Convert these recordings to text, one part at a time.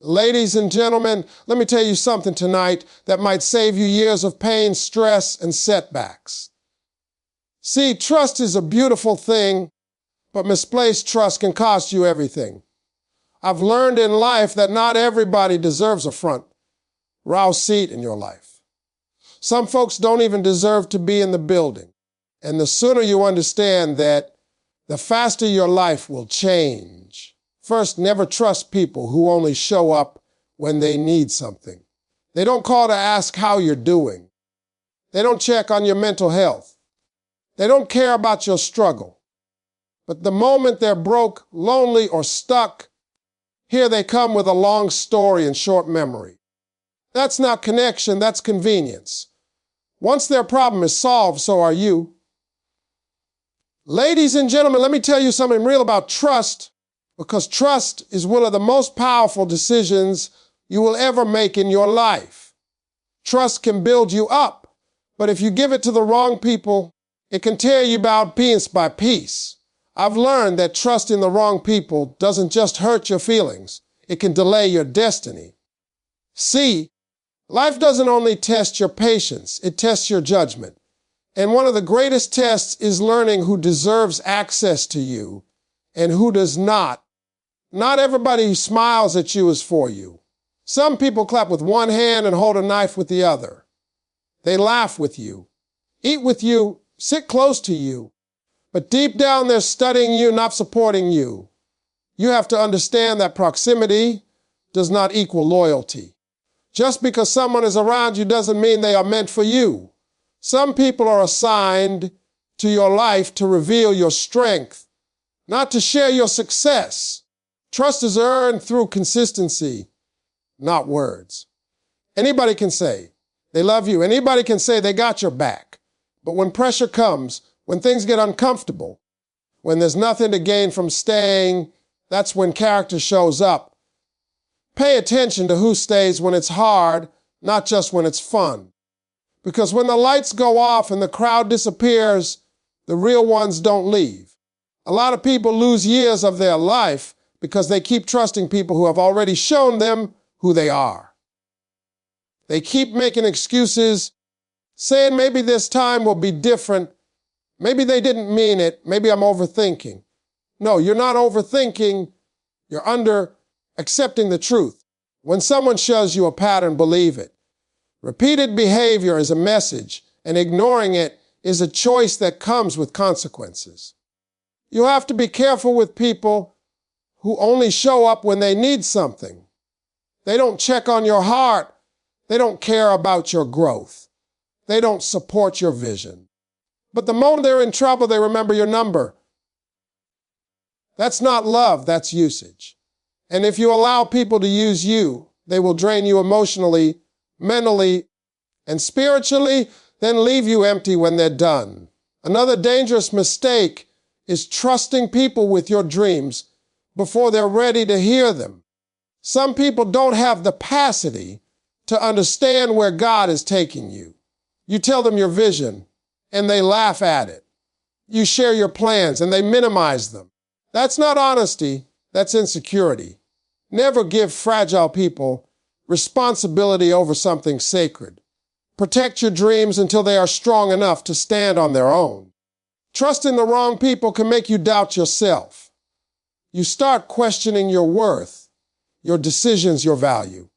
Ladies and gentlemen, let me tell you something tonight that might save you years of pain, stress, and setbacks. See, trust is a beautiful thing, but misplaced trust can cost you everything. I've learned in life that not everybody deserves a front row seat in your life. Some folks don't even deserve to be in the building. And the sooner you understand that, the faster your life will change. First, never trust people who only show up when they need something. They don't call to ask how you're doing. They don't check on your mental health. They don't care about your struggle. But the moment they're broke, lonely, or stuck, here they come with a long story and short memory. That's not connection, that's convenience. Once their problem is solved, so are you. Ladies and gentlemen, let me tell you something real about trust, because trust is one of the most powerful decisions you will ever make in your life. Trust can build you up, but if you give it to the wrong people, it can tear you down piece by piece. I've learned that trusting the wrong people doesn't just hurt your feelings, it can delay your destiny. See, life doesn't only test your patience, it tests your judgment. And one of the greatest tests is learning who deserves access to you and who does not. Not everybody who smiles at you is for you. Some people clap with one hand and hold a knife with the other. They laugh with you, eat with you, sit close to you. But deep down they're studying you, not supporting you. You have to understand that proximity does not equal loyalty. Just because someone is around you doesn't mean they are meant for you. Some people are assigned to your life to reveal your strength, not to share your success. Trust is earned through consistency, not words. Anybody can say they love you. Anybody can say they got your back. But when pressure comes, when things get uncomfortable, when there's nothing to gain from staying, that's when character shows up. Pay attention to who stays when it's hard, not just when it's fun. Because when the lights go off and the crowd disappears, the real ones don't leave. A lot of people lose years of their life because they keep trusting people who have already shown them who they are. They keep making excuses, saying maybe this time will be different. Maybe they didn't mean it. Maybe I'm overthinking. No, you're not overthinking. You're accepting the truth. When someone shows you a pattern, believe it. Repeated behavior is a message, and ignoring it is a choice that comes with consequences. You have to be careful with people who only show up when they need something. They don't check on your heart. They don't care about your growth. They don't support your vision. But the moment they're in trouble, they remember your number. That's not love, that's usage. And if you allow people to use you, they will drain you emotionally, mentally, and spiritually, then leave you empty when they're done. Another dangerous mistake is trusting people with your dreams before they're ready to hear them. Some people don't have the capacity to understand where God is taking you. You tell them your vision, and they laugh at it. You share your plans, and they minimize them. That's not honesty, that's insecurity. Never give fragile people responsibility over something sacred. Protect your dreams until they are strong enough to stand on their own. Trusting the wrong people can make you doubt yourself. You start questioning your worth, your decisions, your value.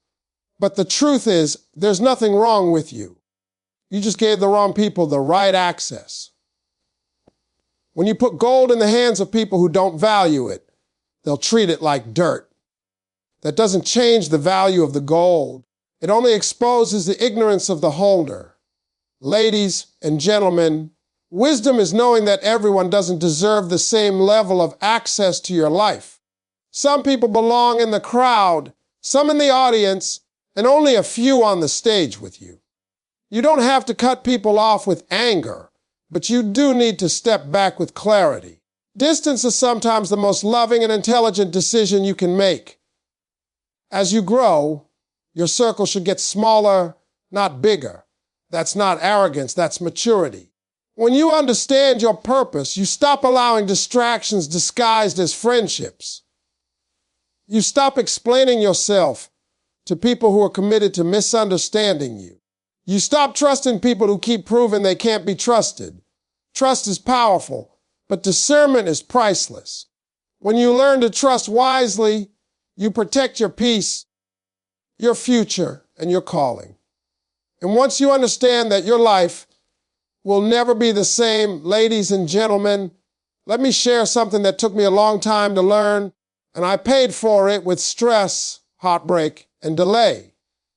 But the truth is, there's nothing wrong with you. You just gave the wrong people the right access. When you put gold in the hands of people who don't value it, they'll treat it like dirt. That doesn't change the value of the gold. It only exposes the ignorance of the holder. Ladies and gentlemen, wisdom is knowing that everyone doesn't deserve the same level of access to your life. Some people belong in the crowd, some in the audience, and only a few on the stage with you. You don't have to cut people off with anger, but you do need to step back with clarity. Distance is sometimes the most loving and intelligent decision you can make. As you grow, your circle should get smaller, not bigger. That's not arrogance, that's maturity. When you understand your purpose, you stop allowing distractions disguised as friendships. You stop explaining yourself to people who are committed to misunderstanding you. You stop trusting people who keep proving they can't be trusted. Trust is powerful, but discernment is priceless. When you learn to trust wisely, you protect your peace, your future, and your calling. And once you understand that your life will never be the same, ladies and gentlemen, let me share something that took me a long time to learn, and I paid for it with stress, heartbreak, and delay.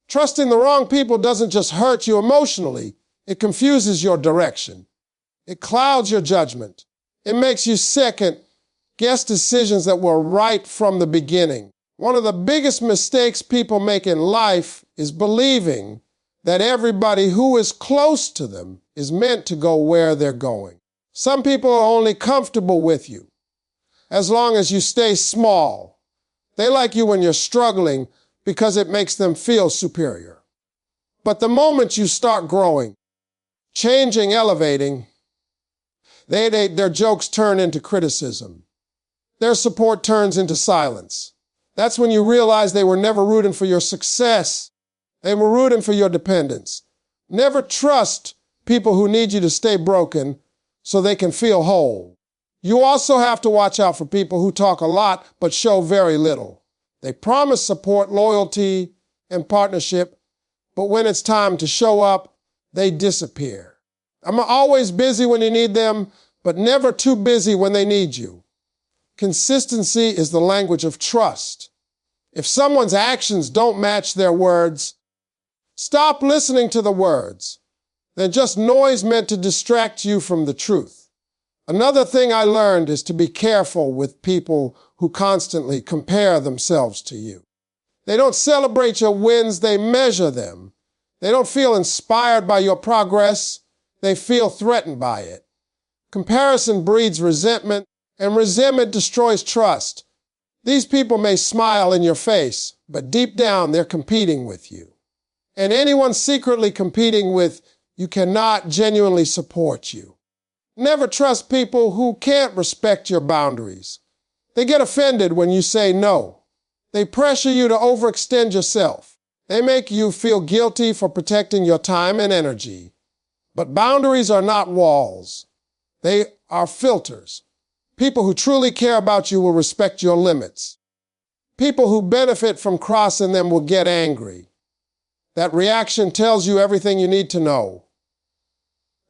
Trusting the wrong people doesn't just hurt you emotionally, it confuses your direction. It clouds your judgment. It makes you second-guess decisions that were right from the beginning. One of the biggest mistakes people make in life is believing that everybody who is close to them is meant to go where they're going. Some people are only comfortable with you as long as you stay small. They like you when you're struggling because it makes them feel superior. But the moment you start growing, changing, elevating, their jokes turn into criticism. Their support turns into silence. That's when you realize they were never rooting for your success. They were rooting for your dependence. Never trust people who need you to stay broken so they can feel whole. You also have to watch out for people who talk a lot but show very little. They promise support, loyalty, and partnership, but when it's time to show up, they disappear. I'm always busy when you need them, but never too busy when they need you. Consistency is the language of trust. If someone's actions don't match their words, stop listening to the words. They're just noise meant to distract you from the truth. Another thing I learned is to be careful with people who constantly compare themselves to you. They don't celebrate your wins, they measure them. They don't feel inspired by your progress, they feel threatened by it. Comparison breeds resentment, and resentment destroys trust. These people may smile in your face, but deep down they're competing with you. And anyone secretly competing with you cannot genuinely support you. Never trust people who can't respect your boundaries. They get offended when you say no. They pressure you to overextend yourself. They make you feel guilty for protecting your time and energy. But boundaries are not walls. They are filters. People who truly care about you will respect your limits. People who benefit from crossing them will get angry. That reaction tells you everything you need to know.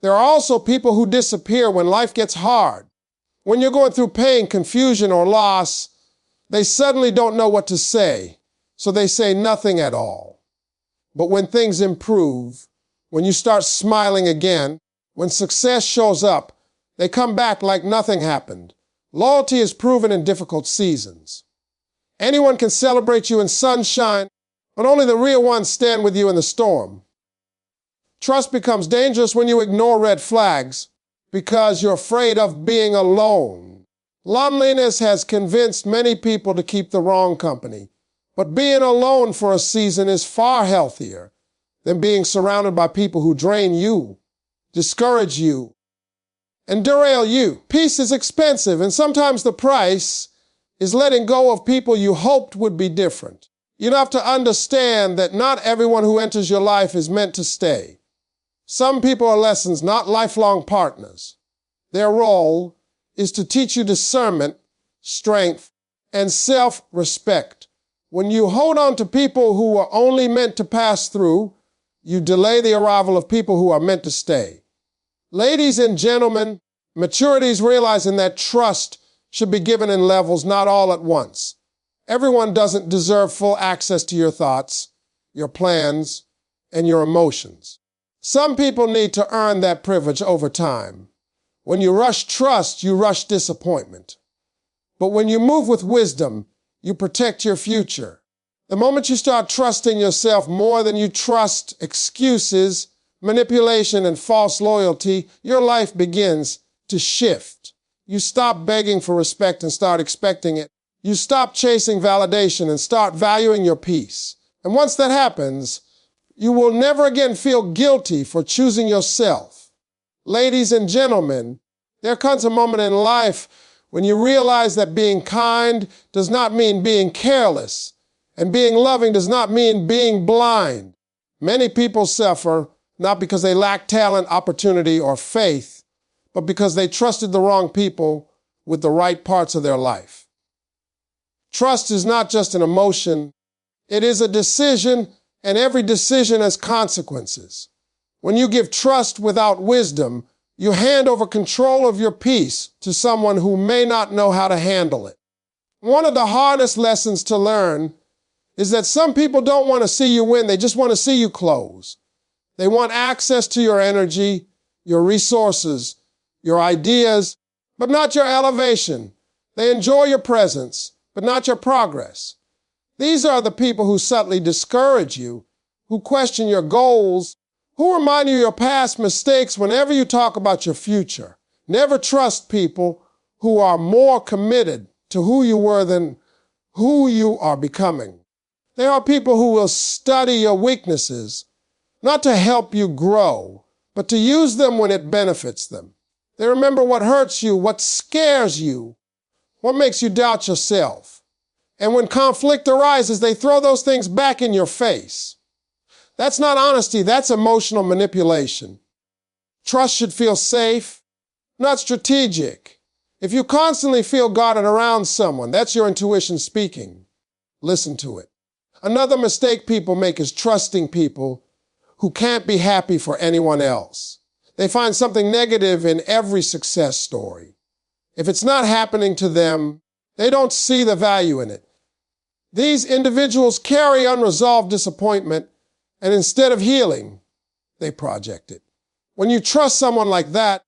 There are also people who disappear when life gets hard. When you're going through pain, confusion, or loss, they suddenly don't know what to say, so they say nothing at all. But when things improve, when you start smiling again, when success shows up, they come back like nothing happened. Loyalty is proven in difficult seasons. Anyone can celebrate you in sunshine, but only the real ones stand with you in the storm. Trust becomes dangerous when you ignore red flags because you're afraid of being alone. Loneliness has convinced many people to keep the wrong company, but being alone for a season is far healthier than being surrounded by people who drain you, discourage you, and derail you. Peace is expensive, and sometimes the price is letting go of people you hoped would be different. You have to understand that not everyone who enters your life is meant to stay. Some people are lessons, not lifelong partners. Their role is to teach you discernment, strength, and self-respect. When you hold on to people who are only meant to pass through, you delay the arrival of people who are meant to stay. Ladies and gentlemen, maturity is realizing that trust should be given in levels, not all at once. Everyone doesn't deserve full access to your thoughts, your plans, and your emotions. Some people need to earn that privilege over time. When you rush trust, you rush disappointment. But when you move with wisdom, you protect your future. The moment you start trusting yourself more than you trust excuses, manipulation, and false loyalty, your life begins to shift. You stop begging for respect and start expecting it. You stop chasing validation and start valuing your peace. And once that happens, you will never again feel guilty for choosing yourself. Ladies and gentlemen, there comes a moment in life when you realize that being kind does not mean being careless. And being loving does not mean being blind. Many people suffer not because they lack talent, opportunity, or faith, but because they trusted the wrong people with the right parts of their life. Trust is not just an emotion, it is a decision, and every decision has consequences. When you give trust without wisdom, you hand over control of your peace to someone who may not know how to handle it. One of the hardest lessons to learn is that some people don't want to see you win, they just want to see you close. They want access to your energy, your resources, your ideas, but not your elevation. They enjoy your presence, but not your progress. These are the people who subtly discourage you, who question your goals, who remind you of your past mistakes whenever you talk about your future. Never trust people who are more committed to who you were than who you are becoming. There are people who will study your weaknesses, not to help you grow, but to use them when it benefits them. They remember what hurts you, what scares you, what makes you doubt yourself. And when conflict arises, they throw those things back in your face. That's not honesty, that's emotional manipulation. Trust should feel safe, not strategic. If you constantly feel guarded around someone, that's your intuition speaking. Listen to it. Another mistake people make is trusting people who can't be happy for anyone else. They find something negative in every success story. If it's not happening to them, they don't see the value in it. These individuals carry unresolved disappointment, and instead of healing, they project it. When you trust someone like that,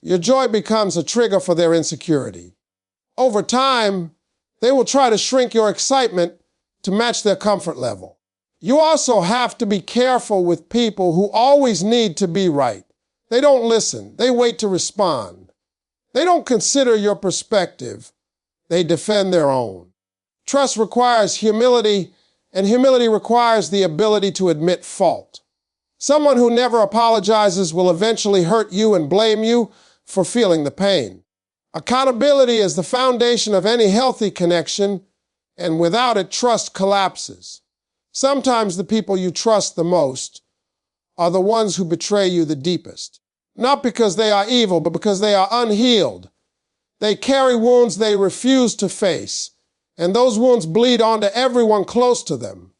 your joy becomes a trigger for their insecurity. Over time, they will try to shrink your excitement to match their comfort level. You also have to be careful with people who always need to be right. They don't listen. They wait to respond. They don't consider your perspective. They defend their own. Trust requires humility, and humility requires the ability to admit fault. Someone who never apologizes will eventually hurt you and blame you for feeling the pain. Accountability is the foundation of any healthy connection, and without it, trust collapses. Sometimes the people you trust the most are the ones who betray you the deepest. Not because they are evil, but because they are unhealed. They carry wounds they refuse to face, and those wounds bleed onto everyone close to them.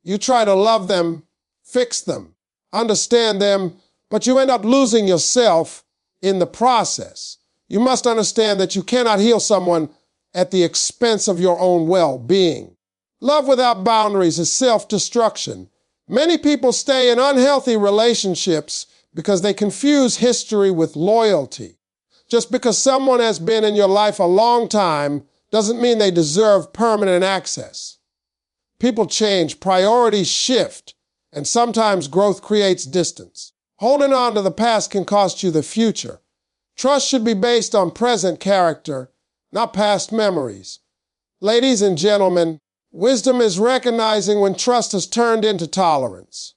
You try to love them, fix them, understand them, but you end up losing yourself in the process. You must understand that you cannot heal someone at the expense of your own well-being. Love without boundaries is self-destruction. Many people stay in unhealthy relationships because they confuse history with loyalty. Just because someone has been in your life a long time doesn't mean they deserve permanent access. People change, priorities shift, and sometimes growth creates distance. Holding on to the past can cost you the future. Trust should be based on present character, not past memories. Ladies and gentlemen, wisdom is recognizing when trust has turned into tolerance.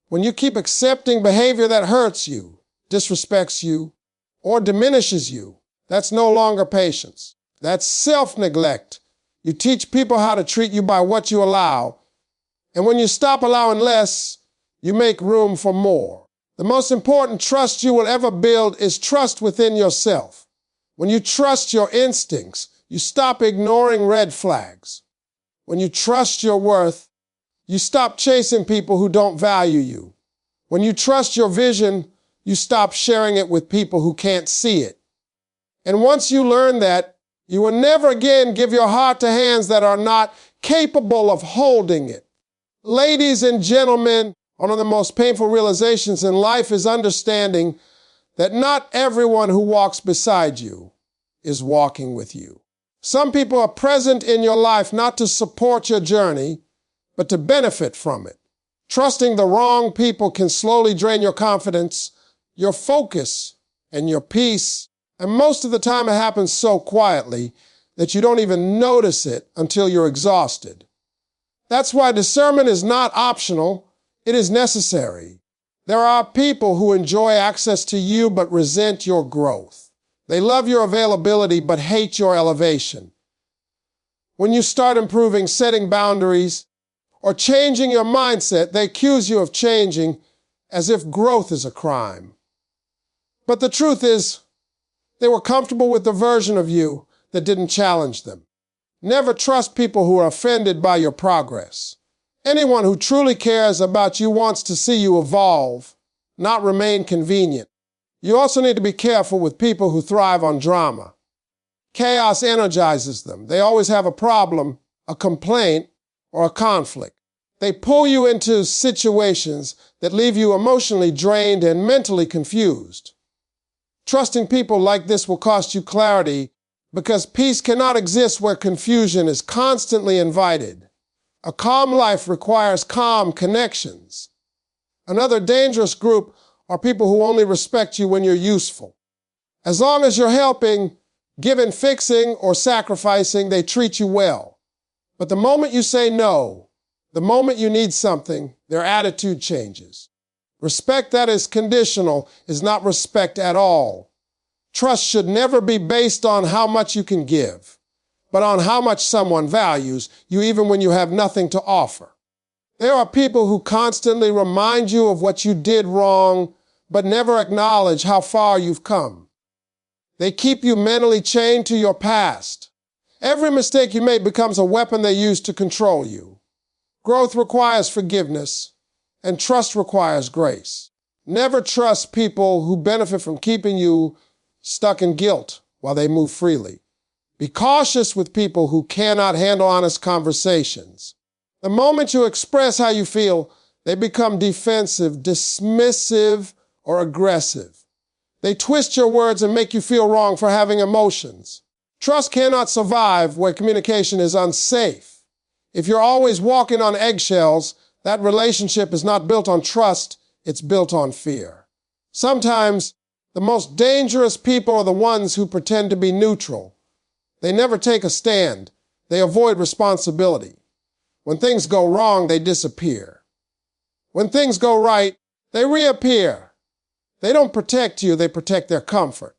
When you keep accepting behavior that hurts you, disrespects you, or diminishes you, that's no longer patience. That's self-neglect. You teach people how to treat you by what you allow, and when you stop allowing less, you make room for more. The most important trust you will ever build is trust within yourself. When you trust your instincts, you stop ignoring red flags. When you trust your worth, you stop chasing people who don't value you. When you trust your vision, you stop sharing it with people who can't see it. And once you learn that, you will never again give your heart to hands that are not capable of holding it. Ladies and gentlemen, one of the most painful realizations in life is understanding that not everyone who walks beside you is walking with you. Some people are present in your life not to support your journey, but to benefit from it. Trusting the wrong people can slowly drain your confidence, your focus, and your peace. And most of the time it happens so quietly that you don't even notice it until you're exhausted. That's why discernment is not optional, it is necessary. There are people who enjoy access to you but resent your growth. They love your availability but hate your elevation. When you start improving, setting boundaries, or changing your mindset, they accuse you of changing as if growth is a crime. But the truth is, they were comfortable with the version of you that didn't challenge them. Never trust people who are offended by your progress. Anyone who truly cares about you wants to see you evolve, not remain convenient. You also need to be careful with people who thrive on drama. Chaos energizes them. They always have a problem, a complaint, or a conflict. They pull you into situations that leave you emotionally drained and mentally confused. Trusting people like this will cost you clarity because peace cannot exist where confusion is constantly invited. A calm life requires calm connections. Another dangerous group are people who only respect you when you're useful. As long as you're helping, giving, fixing, or sacrificing, they treat you well. But the moment you say no, the moment you need something, their attitude changes. Respect that is conditional is not respect at all. Trust should never be based on how much you can give, but on how much someone values you even when you have nothing to offer. There are people who constantly remind you of what you did wrong, but never acknowledge how far you've come. They keep you mentally chained to your past. Every mistake you make becomes a weapon they use to control you. Growth requires forgiveness, and trust requires grace. Never trust people who benefit from keeping you stuck in guilt while they move freely. Be cautious with people who cannot handle honest conversations. The moment you express how you feel, they become defensive, dismissive, or aggressive. They twist your words and make you feel wrong for having emotions. Trust cannot survive where communication is unsafe. If you're always walking on eggshells, that relationship is not built on trust, it's built on fear. Sometimes the most dangerous people are the ones who pretend to be neutral. They never take a stand. They avoid responsibility. When things go wrong, they disappear. When things go right, they reappear. They don't protect you, they protect their comfort.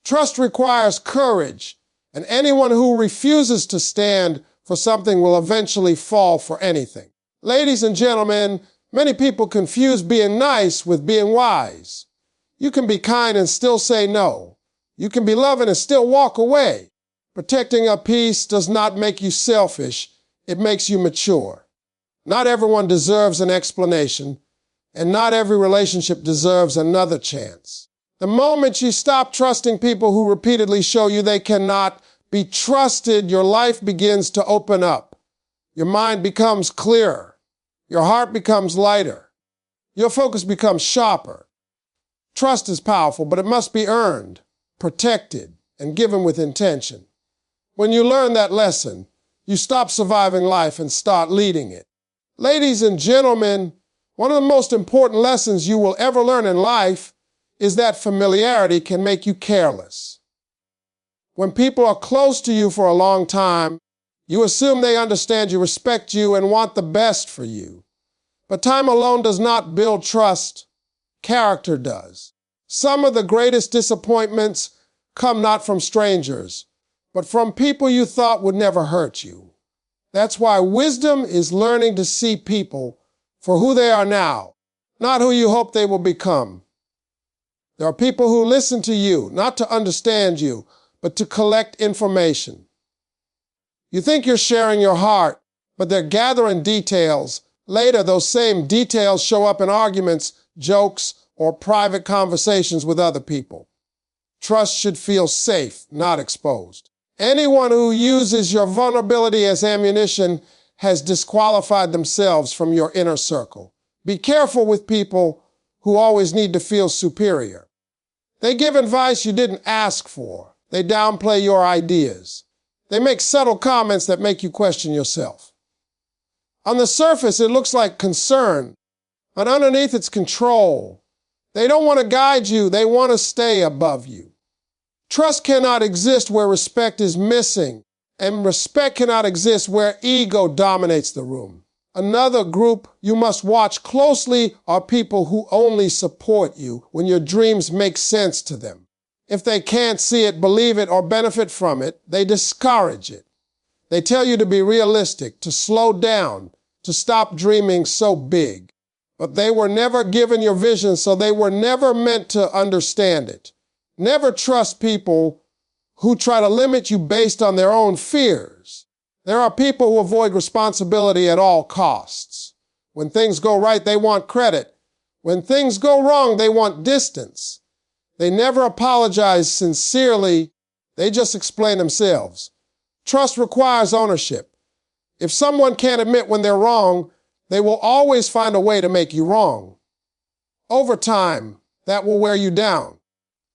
Trust requires courage, and anyone who refuses to stand for something will eventually fall for anything. Ladies and gentlemen, many people confuse being nice with being wise. You can be kind and still say no. You can be loving and still walk away. Protecting a peace does not make you selfish, it makes you mature. Not everyone deserves an explanation, and not every relationship deserves another chance. The moment you stop trusting people who repeatedly show you they cannot be trusted, your life begins to open up. Your mind becomes clearer. Your heart becomes lighter. Your focus becomes sharper. Trust is powerful, but it must be earned, protected, and given with intention. When you learn that lesson, you stop surviving life and start leading it. Ladies and gentlemen, one of the most important lessons you will ever learn in life is that familiarity can make you careless. When people are close to you for a long time, you assume they understand you, respect you, and want the best for you. But time alone does not build trust. Character does. Some of the greatest disappointments come not from strangers, but from people you thought would never hurt you. That's why wisdom is learning to see people for who they are now, not who you hope they will become. There are people who listen to you, not to understand you, but to collect information. You think you're sharing your heart, but they're gathering details. Later, those same details show up in arguments, jokes, or private conversations with other people. Trust should feel safe, not exposed. Anyone who uses your vulnerability as ammunition has disqualified themselves from your inner circle. Be careful with people who always need to feel superior. They give advice you didn't ask for. They downplay your ideas. They make subtle comments that make you question yourself. On the surface, it looks like concern, but underneath it's control. They don't want to guide you, they want to stay above you. Trust cannot exist where respect is missing, and respect cannot exist where ego dominates the room. Another group you must watch closely are people who only support you when your dreams make sense to them. If they can't see it, believe it, or benefit from it, they discourage it. They tell you to be realistic, to slow down, to stop dreaming so big. But they were never given your vision, so they were never meant to understand it. Never trust people who try to limit you based on their own fears. There are people who avoid responsibility at all costs. When things go right, they want credit. When things go wrong, they want distance. They never apologize sincerely. They just explain themselves. Trust requires ownership. If someone can't admit when they're wrong, they will always find a way to make you wrong. Over time, that will wear you down.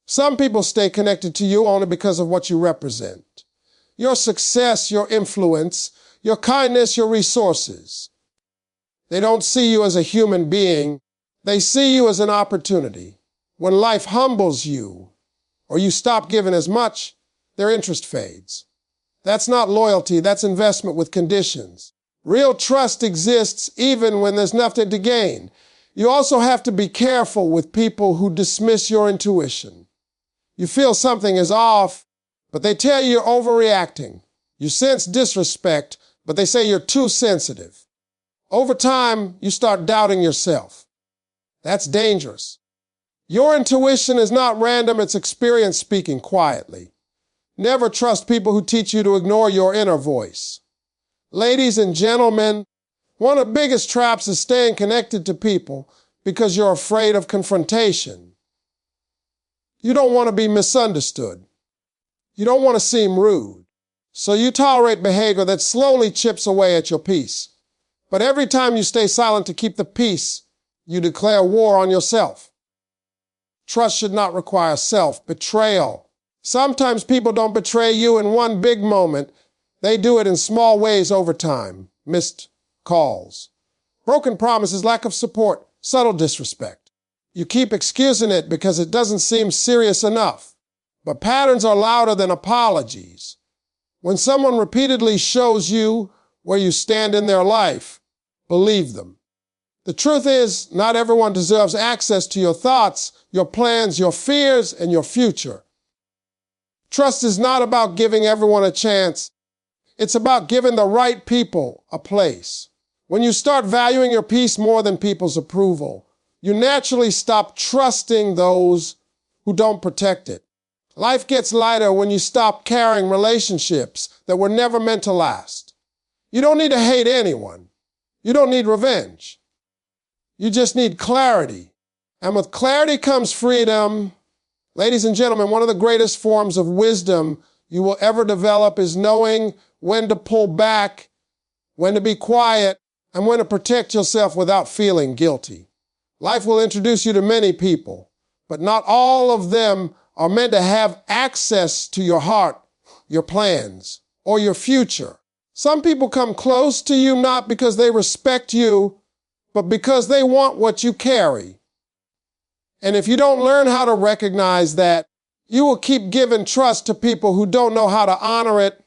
Some people stay connected to you only because of what you represent. Your success, your influence, your kindness, your resources. They don't see you as a human being. They see you as an opportunity. When life humbles you, or you stop giving as much, their interest fades. That's not loyalty, that's investment with conditions. Real trust exists even when there's nothing to gain. You also have to be careful with people who dismiss your intuition. You feel something is off, but they tell you you're overreacting. You sense disrespect, but they say you're too sensitive. Over time, you start doubting yourself. That's dangerous. Your intuition is not random, it's experience speaking quietly. Never trust people who teach you to ignore your inner voice. Ladies and gentlemen, one of the biggest traps is staying connected to people because you're afraid of confrontation. You don't want to be misunderstood. You don't want to seem rude. So you tolerate behavior that slowly chips away at your peace. But every time you stay silent to keep the peace, you declare war on yourself. Trust should not require self-betrayal. Sometimes people don't betray you in one big moment. They do it in small ways over time. Missed calls, broken promises, lack of support, subtle disrespect. You keep excusing it because it doesn't seem serious enough. But patterns are louder than apologies. When someone repeatedly shows you where you stand in their life, believe them. The truth is, not everyone deserves access to your thoughts, your plans, your fears, and your future. Trust is not about giving everyone a chance. It's about giving the right people a place. When you start valuing your peace more than people's approval, you naturally stop trusting those who don't protect it. Life gets lighter when you stop carrying relationships that were never meant to last. You don't need to hate anyone. You don't need revenge. You just need clarity. And with clarity comes freedom. Ladies and gentlemen, one of the greatest forms of wisdom you will ever develop is knowing when to pull back, when to be quiet, and when to protect yourself without feeling guilty. Life will introduce you to many people, but not all of them are meant to have access to your heart, your plans, or your future. Some people come close to you not because they respect you, but because they want what you carry. And if you don't learn how to recognize that, you will keep giving trust to people who don't know how to honor it.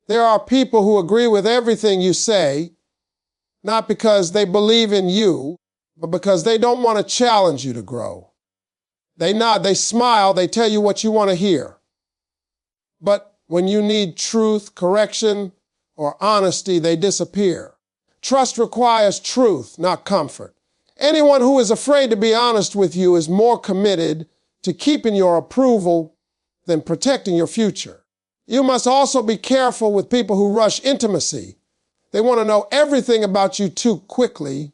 There are people who agree with everything you say, not because they believe in you, but because they don't want to challenge you to grow. They nod, they smile, they tell you what you want to hear. But when you need truth, correction, or honesty, they disappear. Trust requires truth, not comfort. Anyone who is afraid to be honest with you is more committed to keeping your approval than protecting your future. You must also be careful with people who rush intimacy. They want to know everything about you too quickly.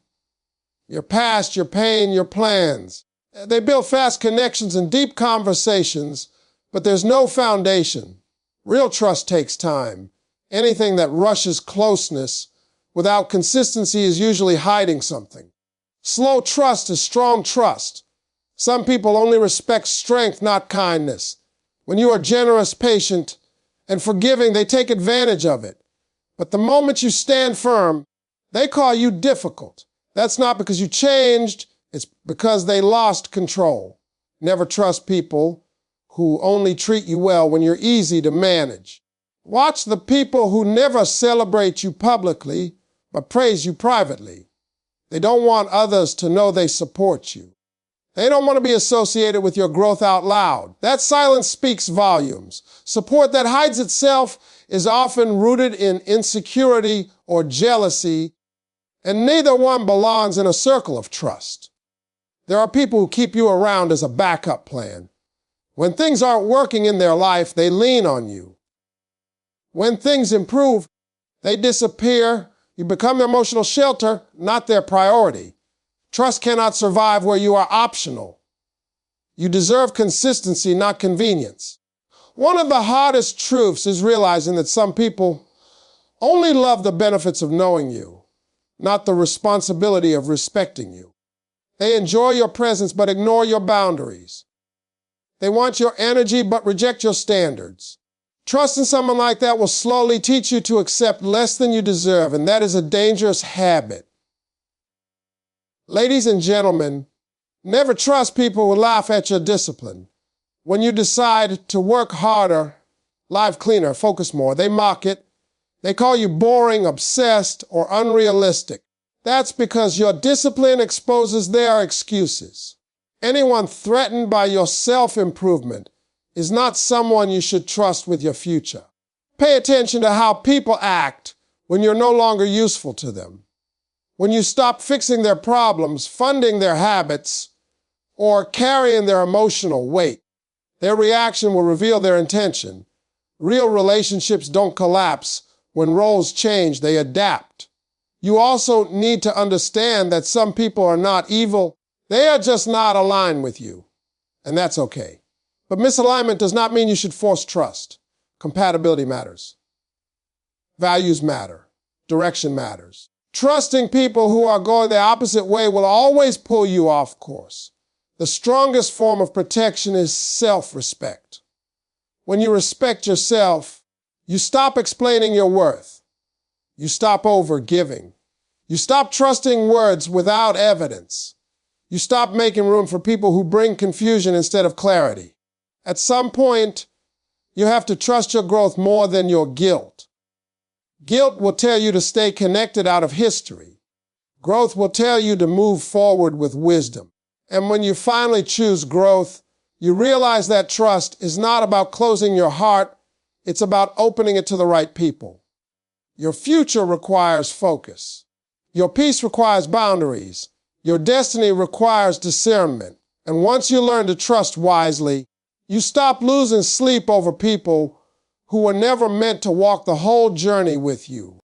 Your past, your pain, your plans. They build fast connections and deep conversations, but there's no foundation. Real trust takes time. Anything that rushes closeness without consistency is usually hiding something. Slow trust is strong trust. Some people only respect strength, not kindness. When you are generous, patient, and forgiving, they take advantage of it. But the moment you stand firm, they call you difficult. That's not because you changed, it's because they lost control. Never trust people who only treat you well when you're easy to manage. Watch the people who never celebrate you publicly, but praise you privately. They don't want others to know they support you. They don't want to be associated with your growth out loud. That silence speaks volumes. Support that hides itself is often rooted in insecurity or jealousy, and neither one belongs in a circle of trust. There are people who keep you around as a backup plan. When things aren't working in their life, they lean on you. When things improve, they disappear. You become their emotional shelter, not their priority. Trust cannot survive where you are optional. You deserve consistency, not convenience. One of the hardest truths is realizing that some people only love the benefits of knowing you, not the responsibility of respecting you. They enjoy your presence but ignore your boundaries. They want your energy but reject your standards. Trusting someone like that will slowly teach you to accept less than you deserve, and that is a dangerous habit. Ladies and gentlemen, never trust people who laugh at your discipline. When you decide to work harder, live cleaner, focus more, they mock it. They call you boring, obsessed, or unrealistic. That's because your discipline exposes their excuses. Anyone threatened by your self-improvement is not someone you should trust with your future. Pay attention to how people act when you're no longer useful to them. When you stop fixing their problems, funding their habits, or carrying their emotional weight, their reaction will reveal their intention. Real relationships don't collapse. When roles change, they adapt. You also need to understand that some people are not evil. They are just not aligned with you, and that's okay. But misalignment does not mean you should force trust. Compatibility matters. Values matter. Direction matters. Trusting people who are going the opposite way will always pull you off course. The strongest form of protection is self-respect. When you respect yourself, you stop explaining your worth. You stop over-giving. You stop trusting words without evidence. You stop making room for people who bring confusion instead of clarity. At some point, you have to trust your growth more than your guilt. Guilt will tell you to stay connected out of history. Growth will tell you to move forward with wisdom. And when you finally choose growth, you realize that trust is not about closing your heart, it's about opening it to the right people. Your future requires focus. Your peace requires boundaries. Your destiny requires discernment. And once you learn to trust wisely, you stop losing sleep over people who were never meant to walk the whole journey with you.